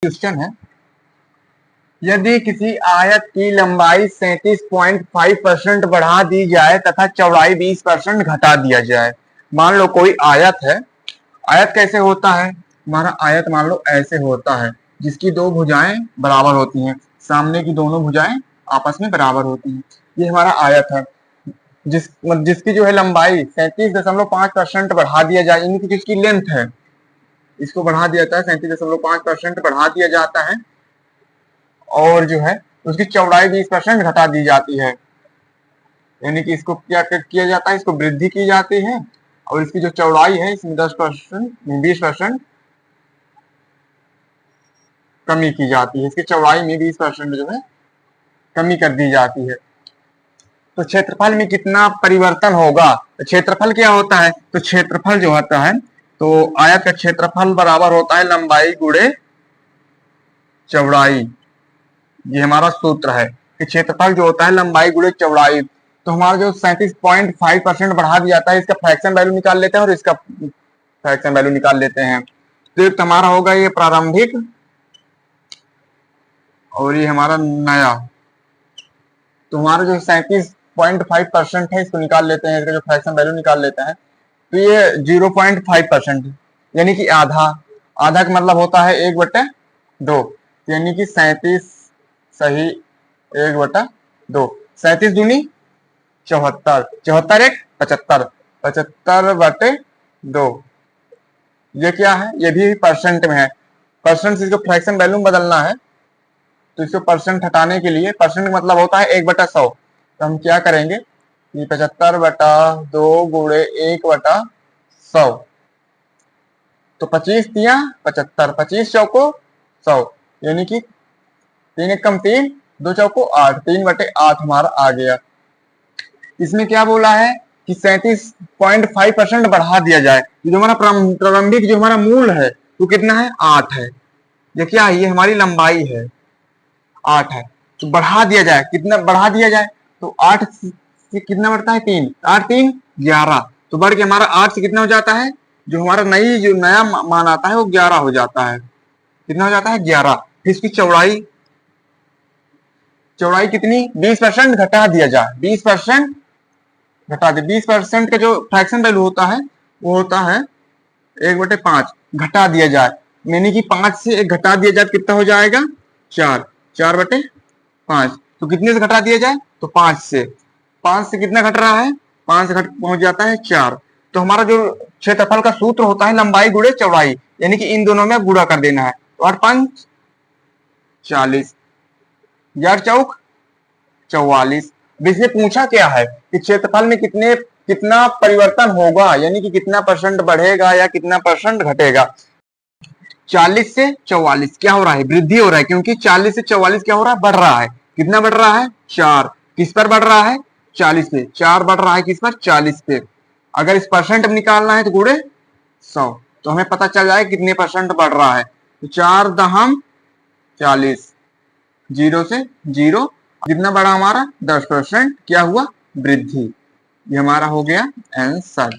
Question है, यदि किसी आयत की लंबाई 37.5% बढ़ा दी जाए तथा चौड़ाई 20% घटा दिया जाए। मान लो कोई आयत है। आयत कैसे होता है? हमारा आयत मान लो ऐसे होता है, जिसकी दो भुजाएं बराबर होती हैं, सामने की दोनों भुजाएं आपस में बराबर होती हैं। ये हमारा आयत है, जिसकी जो है लंबाई 37.5% बढ़ा दिया जाए, यानी कि जिसकी लेंथ है, इसको बढ़ा दिया जाता है, 37.5% बढ़ा दिया जाता है, और जो है उसकी चौड़ाई 20% घटा दी जाती है। यानी कि इसको क्या किया जाता है, इसको वृद्धि की जाती है, और इसकी जो चौड़ाई है इसमें 20% कमी की जाती है। इसकी चौड़ाई में 20% जो है कमी कर दी जाती है। तो क्षेत्रफल में कितना परिवर्तन होगा? तो क्षेत्रफल क्या होता है? तो क्षेत्रफल जो होता है, तो आयत का क्षेत्रफल बराबर होता है लंबाई गुणे चौड़ाई। ये हमारा सूत्र है कि क्षेत्रफल जो होता है लंबाई गुणे चौड़ाई। तो हमारा जो 37.5% बढ़ा दिया जाता है, इसका फ्रैक्शन वैल्यू निकाल लेते हैं और इसका फ्रैक्शन वैल्यू निकाल लेते हैं। तो एक हमारा होगा ये प्रारंभिक, और ये हमारा नया। तो हमारा जो 37.5% है इसको निकाल लेते हैं, इसका जो फ्रैक्शन वैल्यू निकाल लेते हैं। तो ये 0.5%, यानी कि आधा। आधा का मतलब होता है 1/2, यानी कि 37 सही 1/2। 37 दूनी 74, 74 एक 75, 75/2। ये क्या है? ये भी परसेंट में है। परसेंट से इसको फ्रैक्शन वैल्यू बदलना है, तो इसको परसेंट हटाने के लिए, परसेंट मतलब होता है 1/100। तो हम क्या करेंगे कि 75/2 गुणे 1/100। तो 25 तिया 75, 25 चौको 100, यानी कि 3 एक कम 3, 2 चौको 8, 3/8 हमारा आ गया। इसमें क्या बोला है कि 37.5% बढ़ा दिया जाए। जो हमारा प्रारंभिक जो हमारा मूल है वो कितना है? 8 है। ये क्या है? ये हमारी लंबाई है, 8 है। तो बढ़ा दिया जाए, कितना बढ़ा दिया जाए? तो 8 से कितना बढ़ता है? 3, 8 3 11। तो बढ़ के हमारा 8 से कितना हो जाता है? जो हमारा जो नया मान आता है वो 11 हो जाता है। कितना हो जाता है? 11। फिर इसकी चौड़ाई, चौड़ाई कितनी? 20% घटा दिया जाए, 20% घटा दे। 20% का जो फ्रैक्शन वैल्यू होता है वो होता है 1/5। घटा दिया जाए, यानी कि 5 से 1 घटा दिया जाए, कितना हो जाएगा? 4, 4/5। तो कितने से घटा दिया जाए? तो 5 से। 5 से कितना घट रहा है? 5 से घट पहुंच जाता है 4। तो हमारा जो क्षेत्रफल का सूत्र होता है लंबाई गुणे चौड़ाई, यानी कि इन दोनों में गुणा कर देना है। तो 8 5 40, 11 चौक 44। इसमें पूछा क्या है कि क्षेत्रफल में कितना परिवर्तन होगा, यानी कि कितना परसेंट बढ़ेगा या कितना परसेंट घटेगा। 40 से 44 क्या हो रहा है? वृद्धि हो रहा है, क्योंकि 40 से 44 क्या हो रहा है? बढ़ रहा है। कितना बढ़ रहा है? 4। किस पर बढ़ रहा है? 40 पे। 4 बढ़ रहा है किस पर? 40 पे। अगर इस परसेंट में निकालना है तो गुणे 100, तो हमें पता चल जाए कितने परसेंट बढ़ रहा है। तो 4 दहम 40, 0 से 0। कितना बढ़ा हमारा? 10% क्या हुआ? वृद्धि। ये हमारा हो गया आंसर।